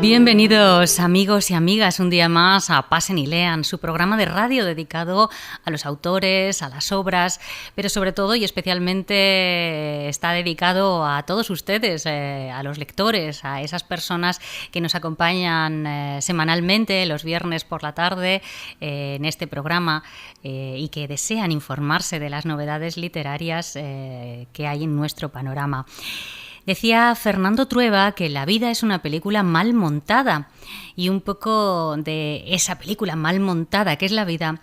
Bienvenidos amigos y amigas un día más a Pasen y Lean, su programa de radio dedicado a los autores, a las obras, pero sobre todo y especialmente está dedicado a todos ustedes, a los lectores, a esas personas que nos acompañan semanalmente los viernes por la tarde en este programa y que desean informarse de las novedades literarias que hay en nuestro panorama. Decía Fernando Trueba que la vida es una película mal montada y un poco de esa película mal montada que es la vida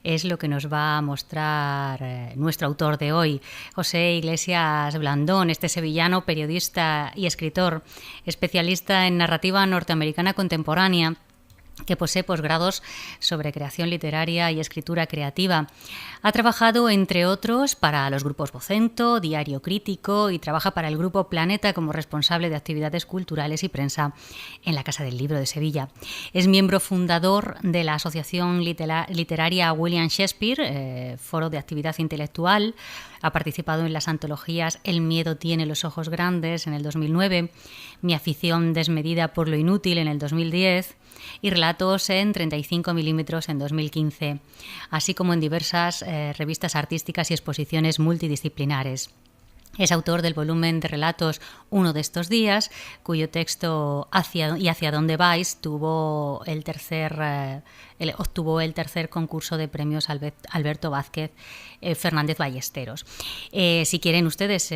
es lo que nos va a mostrar nuestro autor de hoy, José Iglesias Blandón, este sevillano periodista y escritor, especialista en narrativa norteamericana contemporánea, que posee posgrados sobre creación literaria y escritura creativa. Ha trabajado, entre otros, para los grupos Vocento, Diario Crítico y trabaja para el Grupo Planeta como responsable de actividades culturales y prensa en la Casa del Libro de Sevilla. Es miembro fundador de la Asociación Literaria William Shakespeare, foro de actividad intelectual. Ha participado en las antologías El miedo tiene los ojos grandes en el 2009, Mi afición desmedida por lo inútil en el 2010 y Relatos en 35 milímetros en 2015, así como en diversas revistas artísticas y exposiciones multidisciplinares. Es autor del volumen de relatos Uno de estos días, cuyo texto Hacia dónde vais obtuvo el tercer concurso de premios Alberto Vázquez Fernández Ballesteros. Si quieren ustedes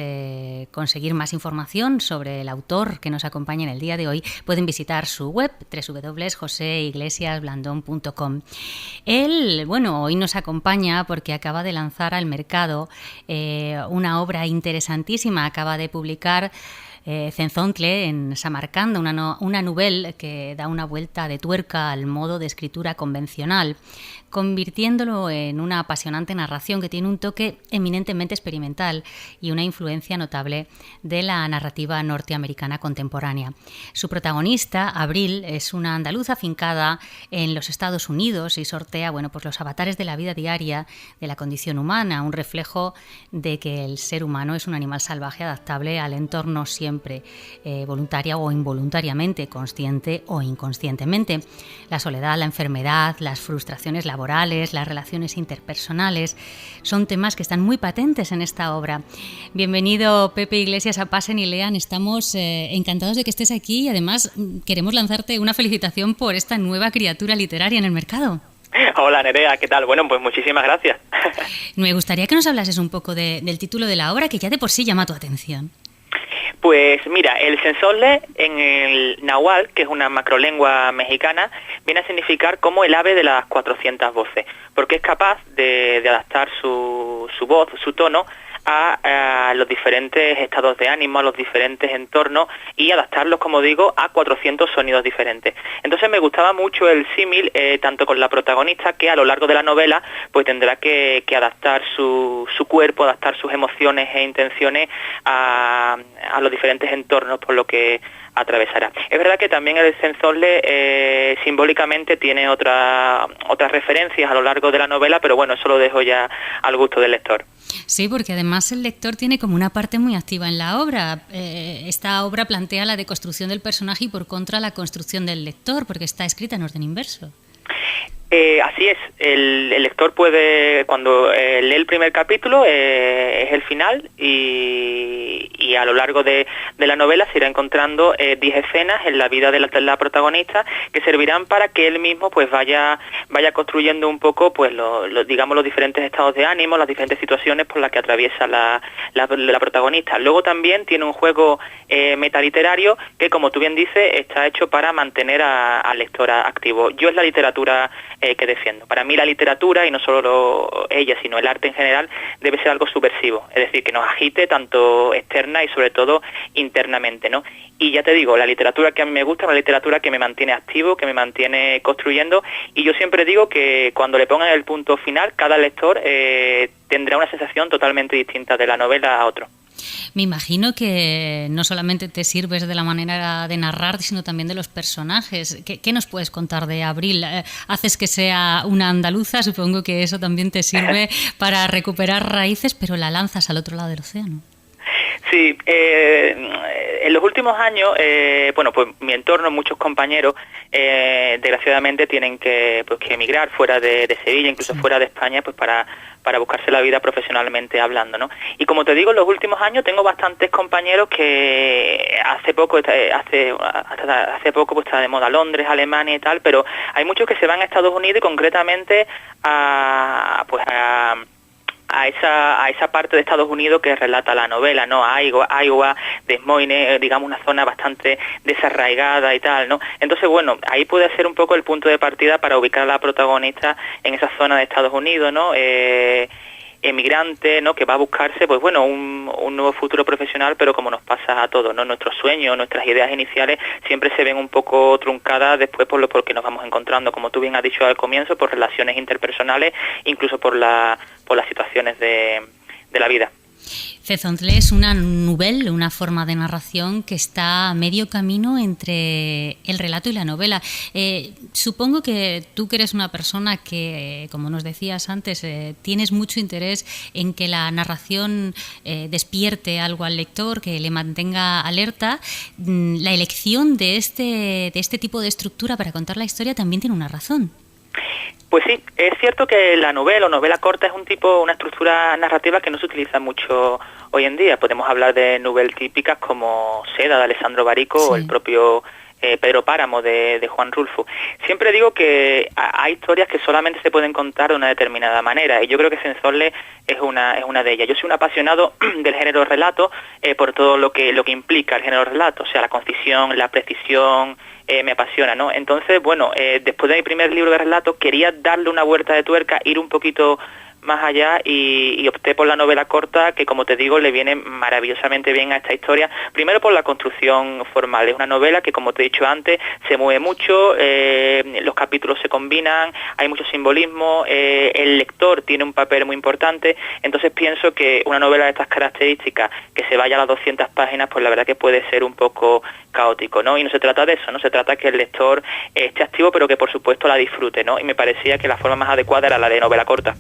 conseguir más información sobre el autor que nos acompaña en el día de hoy, pueden visitar su web www.joseiglesiasblandon.com. Él, hoy nos acompaña porque acaba de lanzar al mercado una obra interesantísima. Acaba de publicar Cenzontle en Samarcanda, una novela que da una vuelta de tuerca al modo de escritura convencional, convirtiéndolo en una apasionante narración que tiene un toque eminentemente experimental y una influencia notable de la narrativa norteamericana contemporánea. Su protagonista, Abril, es una andaluza afincada en los Estados Unidos y sortea los avatares de la vida diaria de la condición humana, un reflejo de que el ser humano es un animal salvaje adaptable al entorno siempre, voluntaria o involuntariamente, consciente o inconscientemente. La soledad, la enfermedad, las frustraciones laborales, las relaciones interpersonales, son temas que están muy patentes en esta obra. Bienvenido, Pepe Iglesias, a Pasen y Lean. Estamos encantados de que estés aquí y además queremos lanzarte una felicitación por esta nueva criatura literaria en el mercado. Hola, Nerea, ¿qué tal? Bueno, pues muchísimas gracias. Me gustaría que nos hablases un poco del título de la obra, que ya de por sí llama tu atención. Pues mira, el Cenzontle en el náhuatl, que es una macrolengua mexicana, viene a significar como el ave de las 400 voces, porque es capaz de adaptar su voz, su tono, a los diferentes estados de ánimo, a los diferentes entornos y adaptarlos, como digo, a 400 sonidos diferentes. Entonces me gustaba mucho el símil, tanto con la protagonista, que a lo largo de la novela pues tendrá que adaptar su cuerpo, adaptar sus emociones e intenciones a los diferentes entornos por lo que atravesará. Es verdad que también el Cenzontle simbólicamente tiene otras referencias a lo largo de la novela, pero bueno, eso lo dejo ya al gusto del lector. Sí, porque además el lector tiene como una parte muy activa en la obra. Esta obra plantea la deconstrucción del personaje y por contra la construcción del lector, porque está escrita en orden inverso. Así es, el lector puede, cuando lee el primer capítulo, es el final y a lo largo de la novela se irá encontrando 10 escenas en la vida de la protagonista que servirán para que él mismo pues vaya construyendo un poco pues digamos los diferentes estados de ánimo, las diferentes situaciones por las que atraviesa la protagonista. Luego también tiene un juego metaliterario que, como tú bien dices, está hecho para mantener al lector activo. Yo es la literatura que defiendo. Para mí la literatura, y no solo ella, sino el arte en general, debe ser algo subversivo, es decir, que nos agite tanto externa y sobre todo internamente, ¿no? Y ya te digo, la literatura que a mí me gusta es una literatura que me mantiene activo, que me mantiene construyendo, y yo siempre digo que cuando le pongan el punto final, cada lector tendrá una sensación totalmente distinta de la novela a otro. Me imagino que no solamente te sirves de la manera de narrar, sino también de los personajes. ¿Qué nos puedes contar de Abril? Haces que sea una andaluza, supongo que eso también te sirve para recuperar raíces, pero la lanzas al otro lado del océano. Sí, en los últimos años, bueno, pues mi entorno, muchos compañeros, desgraciadamente tienen que emigrar fuera de Sevilla, incluso fuera de España, pues para buscarse la vida profesionalmente hablando, ¿no? Y como te digo, en los últimos años tengo bastantes compañeros que hace poco pues está de moda Londres, Alemania y tal, pero hay muchos que se van a Estados Unidos y concretamente a esa parte de Estados Unidos que relata la novela, ¿no? Iowa, Des Moines, digamos una zona bastante desarraigada y tal, ¿no? Entonces, bueno, ahí puede ser un poco el punto de partida para ubicar a la protagonista en esa zona de Estados Unidos, ¿no? Emigrante, ¿no? Que va a buscarse, pues bueno, un nuevo futuro profesional, pero como nos pasa a todos, ¿no? Nuestros sueños, nuestras ideas iniciales siempre se ven un poco truncadas después porque nos vamos encontrando, como tú bien has dicho al comienzo, por relaciones interpersonales, incluso por las situaciones de la vida. Cezontle es una novela, una forma de narración que está a medio camino entre el relato y la novela. Supongo que tú, que eres una persona que, como nos decías antes, tienes mucho interés en que la narración despierte algo al lector, que le mantenga alerta, la elección de este tipo de estructura para contar la historia también tiene una razón. Pues sí, es cierto que la novela o novela corta es una estructura narrativa que no se utiliza mucho hoy en día. Podemos hablar de novelas típicas como Seda de Alessandro Barico, sí, o el propio Pedro Páramo de Juan Rulfo. Siempre digo que hay historias que solamente se pueden contar de una determinada manera, y yo creo que Cezontle es una de ellas. Yo soy un apasionado del género relato por todo lo que implica el género relato, o sea, la concisión, la precisión, me apasiona, ¿no? Entonces, bueno, después de mi primer libro de relato quería darle una vuelta de tuerca, ir un poquito más allá y opté por la novela corta, que como te digo le viene maravillosamente bien a esta historia. Primero por la construcción formal, es una novela que, como te he dicho antes, se mueve mucho, los capítulos se combinan, hay mucho simbolismo, el lector tiene un papel muy importante, entonces pienso que una novela de estas características que se vaya a las 200 páginas, pues la verdad que puede ser un poco caótico, ¿no? Y no se trata de eso, no se trata que el lector esté activo, pero que por supuesto la disfrute, ¿no? Y me parecía que la forma más adecuada era la de novela corta.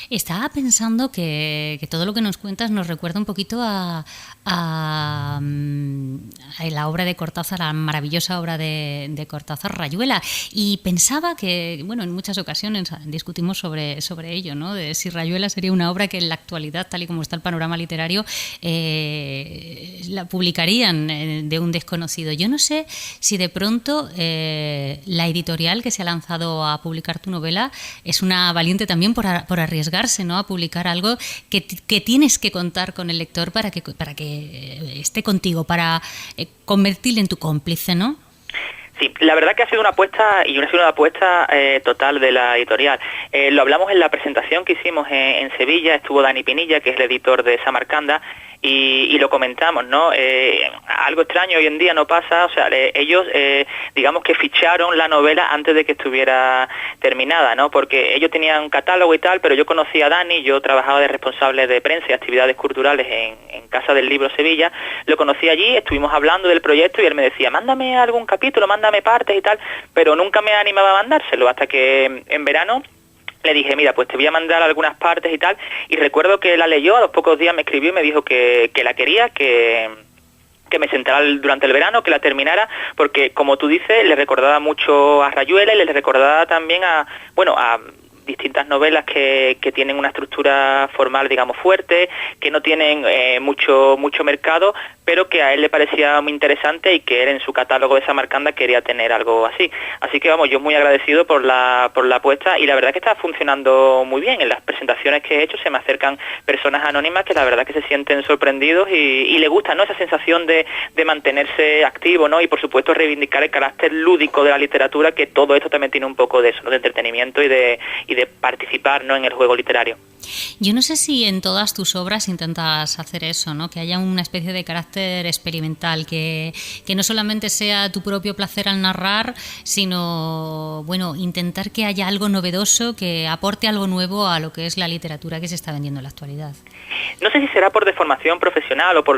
Estaba pensando que todo lo que nos cuentas nos recuerda un poquito a la obra de Cortázar, la maravillosa obra de Cortázar, Rayuela, y pensaba que, bueno, en muchas ocasiones discutimos sobre ello, ¿no? De si Rayuela sería una obra que en la actualidad, tal y como está el panorama literario, la publicarían de un desconocido. Yo no sé si de pronto la editorial que se ha lanzado a publicar tu novela es una valiente también por arriesgarse, ¿no?, a publicar algo que tienes que contar con el lector para que esté contigo, para convertirle en tu cómplice, ¿no? Sí, la verdad que ha sido una apuesta, y ha sido una apuesta total de la editorial. Lo hablamos en la presentación que hicimos en Sevilla, estuvo Dani Pinilla, que es el editor de Samarcanda, y lo comentamos, ¿no? Algo extraño hoy en día no pasa, o sea, ellos digamos que ficharon la novela antes de que estuviera terminada, ¿no? Porque ellos tenían un catálogo y tal, pero yo conocí a Dani, yo trabajaba de responsable de prensa y actividades culturales en Casa del Libro Sevilla, lo conocí allí, estuvimos hablando del proyecto y él me decía, mándame algún capítulo, mándame partes y tal, pero nunca me animaba a mandárselo, hasta que en verano le dije, mira, pues te voy a mandar algunas partes y tal, y recuerdo que la leyó, a los pocos días me escribió y me dijo que la quería, que me sentara durante el verano, que la terminara, porque como tú dices, le recordaba mucho a Rayuela y le recordaba también a distintas novelas que tienen una estructura formal, digamos, fuerte, que no tienen mucho mercado, pero que a él le parecía muy interesante y que él en su catálogo de Samarcanda quería tener algo así. Así que vamos, yo muy agradecido por la apuesta, y la verdad que está funcionando muy bien. En las presentaciones que he hecho se me acercan personas anónimas que la verdad que se sienten sorprendidos y le gusta, ¿no?, esa sensación de mantenerse activo, ¿no? Y por supuesto reivindicar el carácter lúdico de la literatura, que todo esto también tiene un poco de eso, ¿no?, de entretenimiento y de participar, ¿no?, en el juego literario. Yo no sé si en todas tus obras intentas hacer eso, ¿no?, que haya una especie de carácter experimental, que no solamente sea tu propio placer al narrar, sino, bueno, intentar que haya algo novedoso, que aporte algo nuevo a lo que es la literatura que se está vendiendo en la actualidad. No sé si será por deformación profesional o por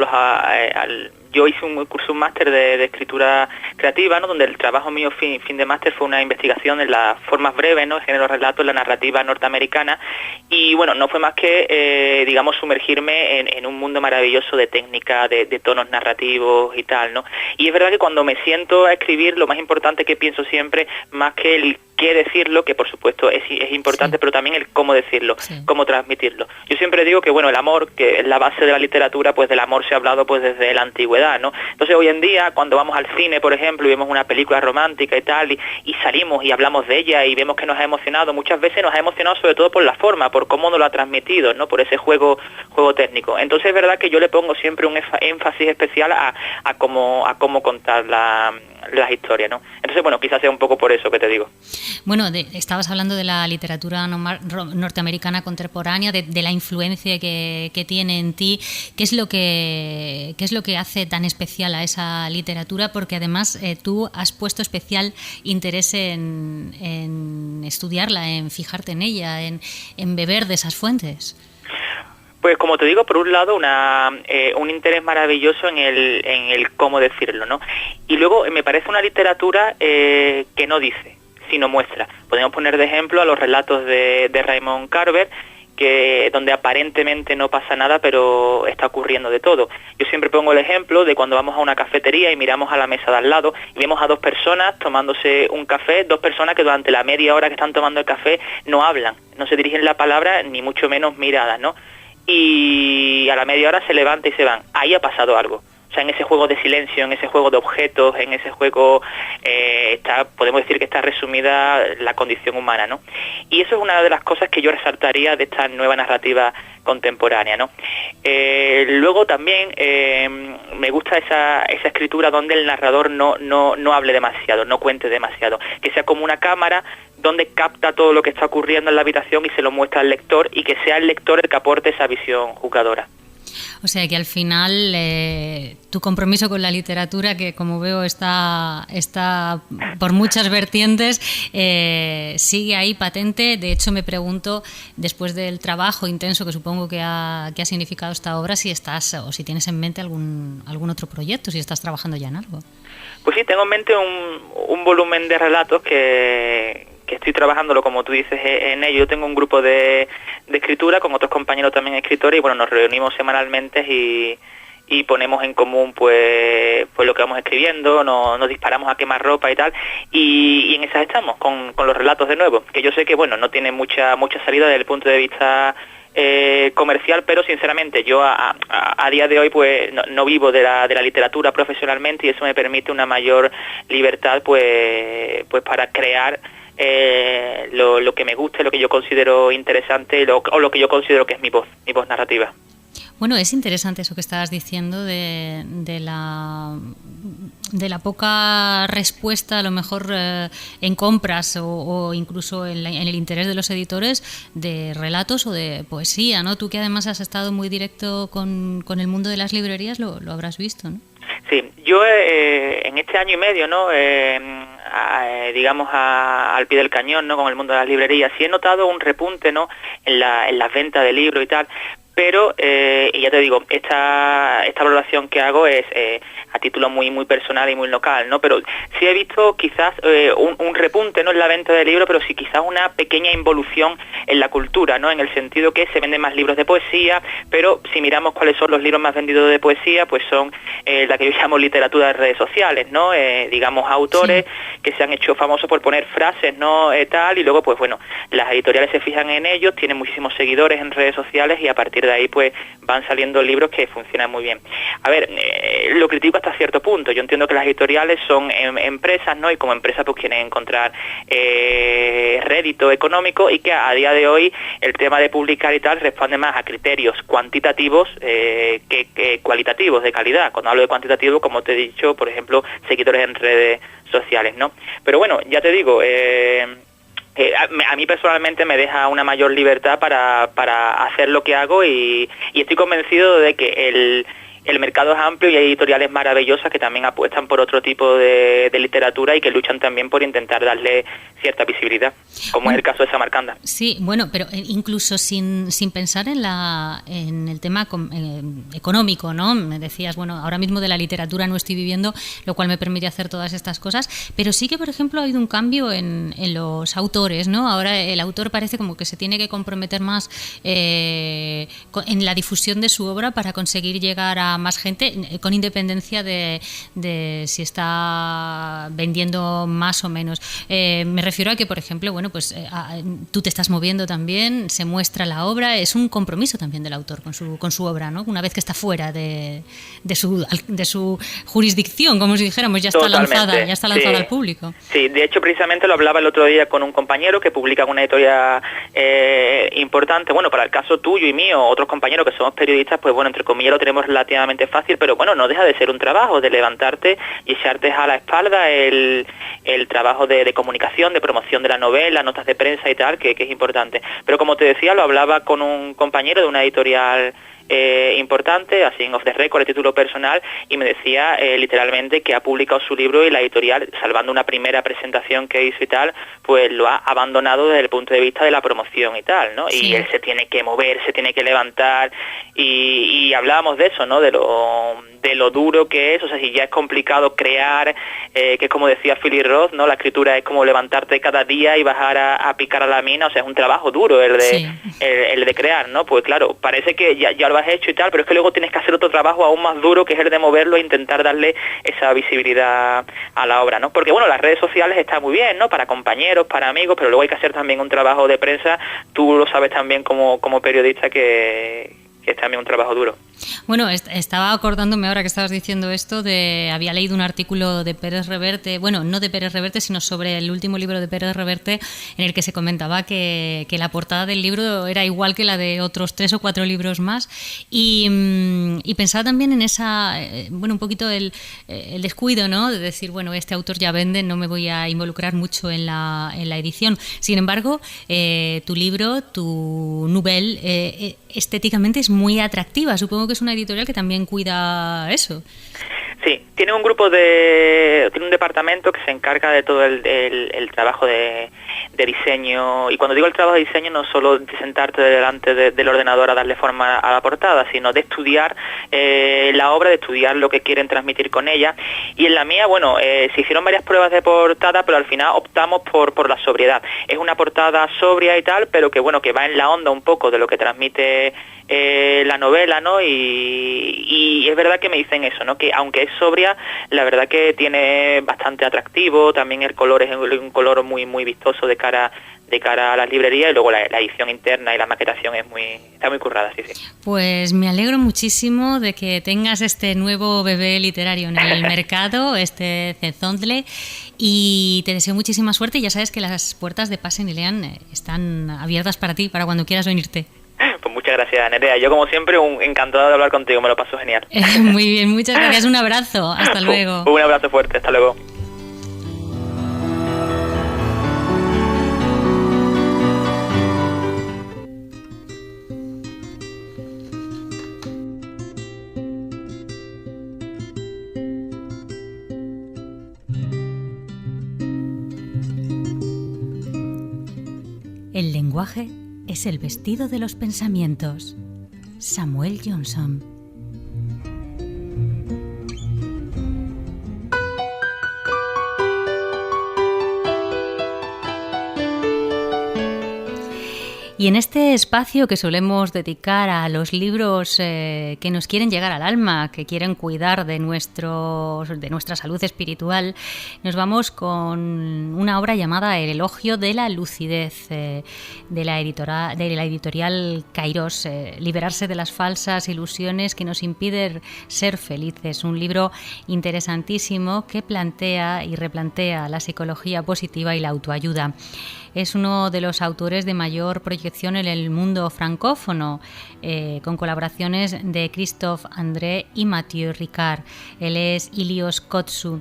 yo hice un curso, un máster de escritura creativa, ¿no? Donde el trabajo mío fin de máster fue una investigación en las formas breves, ¿no? El género relato en la narrativa norteamericana, y bueno, no fue más que, digamos, sumergirme en un mundo maravilloso de técnica, de tonos narrativos y tal, ¿no? Y es verdad que cuando me siento a escribir, lo más importante que pienso siempre, más que el qué decirlo, que por supuesto es importante, sí, pero también el cómo decirlo, sí, cómo transmitirlo. Yo siempre digo que, bueno, el amor, que es la base de la literatura, pues del amor se ha hablado pues desde la antigüedad, ¿no? Entonces hoy en día, cuando vamos al cine, por ejemplo, y vemos una película romántica y tal, y salimos y hablamos de ella y vemos que nos ha emocionado, muchas veces nos ha emocionado sobre todo por la forma, por cómo nos lo ha transmitido, ¿no? Por ese juego técnico. Entonces es verdad que yo le pongo siempre un énfasis especial a cómo contar las historias, ¿no? Entonces, bueno, quizás sea un poco por eso que te digo. Bueno, estabas hablando de la literatura norteamericana contemporánea, de la influencia que tiene en ti. ¿Qué es lo que hace tan especial a esa literatura? Porque además tú has puesto especial interés en estudiarla, en fijarte en ella, en beber de esas fuentes. Pues como te digo, por un lado un interés maravilloso en el cómo decirlo, ¿no? Y luego me parece una literatura que no dice, sino muestra. Podemos poner de ejemplo a los relatos de Raymond Carver, donde aparentemente no pasa nada, pero está ocurriendo de todo. Yo siempre pongo el ejemplo de cuando vamos a una cafetería y miramos a la mesa de al lado y vemos a dos personas tomándose un café, dos personas que durante la media hora que están tomando el café no hablan, no se dirigen la palabra, ni mucho menos miradas, ¿no? Y a la media hora se levanta y se van. Ahí ha pasado algo. O sea, en ese juego de silencio, en ese juego de objetos, en ese juego podemos decir que está resumida la condición humana, ¿no? Y eso es una de las cosas que yo resaltaría de esta nueva narrativa contemporánea, ¿no? Luego también me gusta esa escritura donde el narrador no hable demasiado, no cuente demasiado, que sea como una cámara donde capta todo lo que está ocurriendo en la habitación y se lo muestra al lector, y que sea el lector el que aporte esa visión jugadora. O sea que al final tu compromiso con la literatura, que como veo está por muchas vertientes, sigue ahí patente. De hecho, me pregunto, después del trabajo intenso que supongo que ha significado esta obra, si estás o si tienes en mente algún otro proyecto, si estás trabajando ya en algo. Pues sí, tengo en mente un volumen de relatos que estoy trabajándolo, como tú dices, en ello. Yo tengo un grupo de escritura con otros compañeros también escritores, y bueno, nos reunimos semanalmente y ponemos en común pues lo que vamos escribiendo, nos disparamos a quemar ropa y tal, y en esas estamos, con los relatos de nuevo, que yo sé que bueno, no tiene mucha salida desde el punto de vista comercial, pero sinceramente yo a día de hoy pues no vivo de la literatura profesionalmente, y eso me permite una mayor libertad pues para crear lo que me guste, lo que yo considero interesante, o lo que yo considero que es mi voz narrativa. Bueno, es interesante eso que estabas diciendo de la poca respuesta, a lo mejor en compras o incluso en el interés de los editores, de relatos o de poesía, ¿no? Tú, que además has estado muy directo con el mundo de las librerías, lo habrás visto, ¿no? Sí, yo en este año y medio, ¿no? Digamos al pie del cañón, ¿no? Con el mundo de las librerías, sí he notado un repunte, ¿no? En las ventas de libros y tal. Pero, y ya te digo, esta valoración que hago es a título muy personal y muy local, ¿no? Pero sí he visto quizás un repunte, no en la venta de libros, pero sí quizás una pequeña involución en la cultura, ¿no? En el sentido que se venden más libros de poesía, pero si miramos cuáles son los libros más vendidos de poesía, pues son la que yo llamo literatura de redes sociales, ¿no? Digamos, autores que se han hecho famosos por poner frases, ¿no? Tal, y luego, pues bueno, las editoriales se fijan en ellos, tienen muchísimos seguidores en redes sociales, y a partir de ahí pues van saliendo libros que funcionan muy bien. A ver, lo critico hasta cierto punto. Yo entiendo que las editoriales son empresas, ¿no? Y como empresas pues quieren encontrar rédito económico, y que a día de hoy el tema de publicar y tal responde más a criterios cuantitativos que cualitativos, de calidad. Cuando hablo de cuantitativo, como te he dicho, por ejemplo, seguidores en redes sociales, ¿no? Pero bueno, ya te digo, a mí personalmente me deja una mayor libertad para hacer lo que hago, y estoy convencido de que el mercado es amplio y hay editoriales maravillosas que también apuestan por otro tipo de literatura y que luchan también por intentar darle cierta visibilidad, como es el caso de Samarcanda. Sí, bueno, pero incluso sin pensar en el tema económico, ¿no? Me decías, bueno, ahora mismo de la literatura no estoy viviendo, lo cual me permite hacer todas estas cosas, pero sí que, por ejemplo, ha habido un cambio en los autores, ¿no? Ahora el autor parece como que se tiene que comprometer más en la difusión de su obra para conseguir llegar a más gente, con independencia de si está vendiendo más o menos. Me refiero a que, por ejemplo, bueno, pues tú te estás moviendo también, se muestra la obra, es un compromiso también del autor con su obra, ¿no? Una vez que está fuera de su jurisdicción, como si dijéramos, ya está lanzada al público. Sí, de hecho precisamente lo hablaba el otro día con un compañero que publica una editorial importante. Bueno, para el caso tuyo y mío, otros compañeros que somos periodistas, pues bueno, entre comillas lo tenemos relativamente fácil, pero bueno, no deja de ser un trabajo, de levantarte y echarte a la espalda el trabajo de comunicación, de promoción de la novela, notas de prensa y tal, que es importante. Pero como te decía, lo hablaba con un compañero de una editorial importante, así en off the record, a título personal, y me decía literalmente que ha publicado su libro y la editorial, salvando una primera presentación que hizo y tal, pues lo ha abandonado desde el punto de vista de la promoción y tal, ¿no? Sí. Y él se tiene que mover, se tiene que levantar, y hablábamos de eso, ¿no? De lo duro que es, o sea, si ya es complicado crear, que es como decía Philip Roth, ¿no? La escritura es como levantarte cada día y bajar a picar a la mina, o sea, es un trabajo duro el de crear, ¿no? Pues claro, parece que ya lo has hecho y tal, pero es que luego tienes que hacer otro trabajo aún más duro, que es el de moverlo e intentar darle esa visibilidad a la obra, ¿no? Porque bueno, las redes sociales están muy bien, ¿no? Para compañeros, para amigos, pero luego hay que hacer también un trabajo de prensa, tú lo sabes también como periodista que es también un trabajo duro. Bueno, estaba acordándome ahora que estabas diciendo esto, había leído un artículo de Pérez Reverte, bueno, no de Pérez Reverte, sino sobre el último libro de Pérez Reverte, en el que se comentaba que la portada del libro era igual que la de otros 3 o 4 libros más, y pensaba también en esa, bueno, un poquito el descuido, ¿no? De decir, bueno, este autor ya vende, no me voy a involucrar mucho en la edición. Sin embargo, tu libro, tu nouvelle, estéticamente es muy atractiva. Supongo que es una editorial que también cuida eso. Sí, tiene un tiene un departamento que se encarga de todo el trabajo de diseño, y cuando digo el trabajo de diseño no solo de sentarte delante del ordenador a darle forma a la portada, sino de estudiar la obra, de estudiar lo que quieren transmitir con ella. Y en la mía, bueno, se hicieron varias pruebas de portada, pero al final optamos por la sobriedad. Es una portada sobria y tal, pero que bueno, que va en la onda un poco de lo que transmite la novela, ¿no? Y es verdad que me dicen eso, ¿no? Que aunque es sobria, la verdad que tiene bastante atractivo, también el color es un color muy muy vistoso de cara a las librerías, y luego la edición interna y la maquetación está muy currada, sí. Pues me alegro muchísimo de que tengas este nuevo bebé literario en el mercado, este Cezontle, y te deseo muchísima suerte, y ya sabes que las puertas de Pasen y Lean están abiertas para ti, para cuando quieras venirte. Pues muchas gracias, Nerea. Yo, como siempre, encantado de hablar contigo, me lo paso genial. Muy bien, muchas gracias. Un abrazo. Hasta luego. Un abrazo fuerte. Hasta luego. El lenguaje es el vestido de los pensamientos. Samuel Johnson. Y en este espacio que solemos dedicar a los libros que nos quieren llegar al alma, que quieren cuidar de nuestra salud espiritual, nos vamos con una obra llamada El elogio de la lucidez, de la editorial Kairos, liberarse de las falsas ilusiones que nos impiden ser felices. Un libro interesantísimo que plantea y replantea la psicología positiva y la autoayuda. Es uno de los autores de mayor proyección en el mundo francófono, con colaboraciones de Christophe André y Mathieu Ricard. Él es Ilios Kotsu.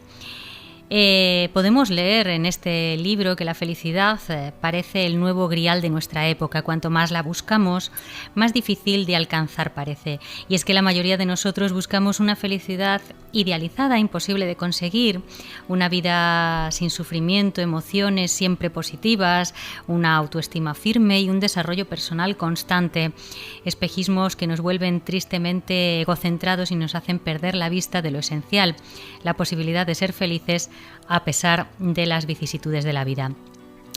Podemos leer en este libro que la felicidad parece el nuevo grial de nuestra época. Cuanto más la buscamos, más difícil de alcanzar parece. Y es que la mayoría de nosotros buscamos una felicidad idealizada, imposible de conseguir, una vida sin sufrimiento, emociones siempre positivas, una autoestima firme y un desarrollo personal constante. Espejismos que nos vuelven tristemente egocentrados y nos hacen perder la vista de lo esencial, la posibilidad de ser felices a pesar de las vicisitudes de la vida.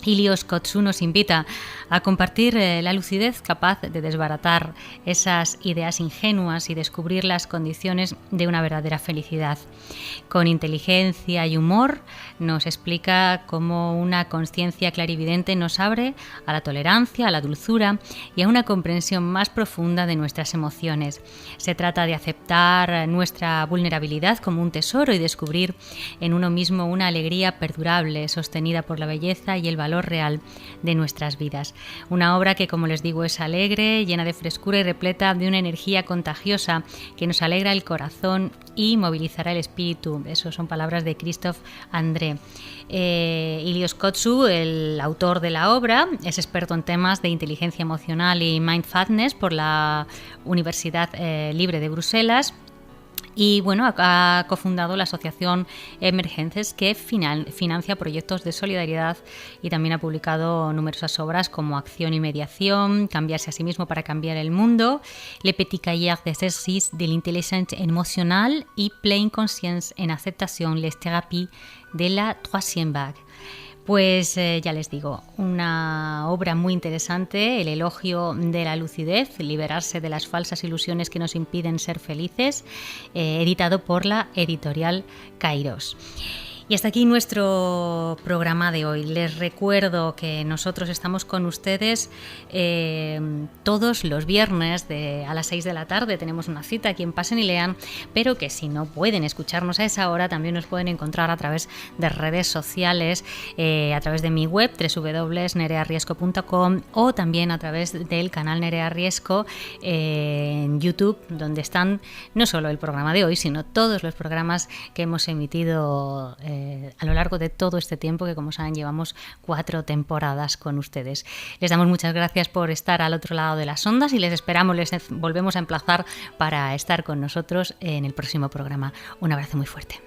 Ilios Kotsu nos invita a compartir la lucidez capaz de desbaratar esas ideas ingenuas y descubrir las condiciones de una verdadera felicidad. Con inteligencia y humor nos explica cómo una conciencia clarividente nos abre a la tolerancia, a la dulzura y a una comprensión más profunda de nuestras emociones. Se trata de aceptar nuestra vulnerabilidad como un tesoro y descubrir en uno mismo una alegría perdurable, sostenida por la belleza y el valor real de nuestras vidas. Una obra que, como les digo, es alegre, llena de frescura y repleta de una energía contagiosa que nos alegra el corazón y movilizará el espíritu. Esas son palabras de Christophe André. Ilios Kotsu, el autor de la obra, es experto en temas de inteligencia emocional y mindfulness por la Universidad Libre de Bruselas. Y bueno, ha cofundado la asociación Emergences, que financia proyectos de solidaridad, y también ha publicado numerosas obras como Acción y Mediación, Cambiarse a sí mismo para cambiar el mundo, Le Petit Cahier d'exercices de l'intelligence émotionnelle y Pleine conscience en aceptación, les thérapies de la troisième vague. Pues ya les digo, una obra muy interesante, el elogio de la lucidez, liberarse de las falsas ilusiones que nos impiden ser felices, editado por la editorial Kairos. Y hasta aquí nuestro programa de hoy. Les recuerdo que nosotros estamos con ustedes todos los viernes a las 6 de la tarde. Tenemos una cita aquí en Pasen y Lean, pero que si no pueden escucharnos a esa hora, también nos pueden encontrar a través de redes sociales, a través de mi web www.nereariesco.com, o también a través del canal Nerea Riesco en YouTube, donde están no solo el programa de hoy, sino todos los programas que hemos emitido a lo largo de todo este tiempo, que como saben llevamos 4 temporadas con ustedes. Les damos muchas gracias por estar al otro lado de las ondas y les esperamos, les volvemos a emplazar para estar con nosotros en el próximo programa. Un abrazo muy fuerte.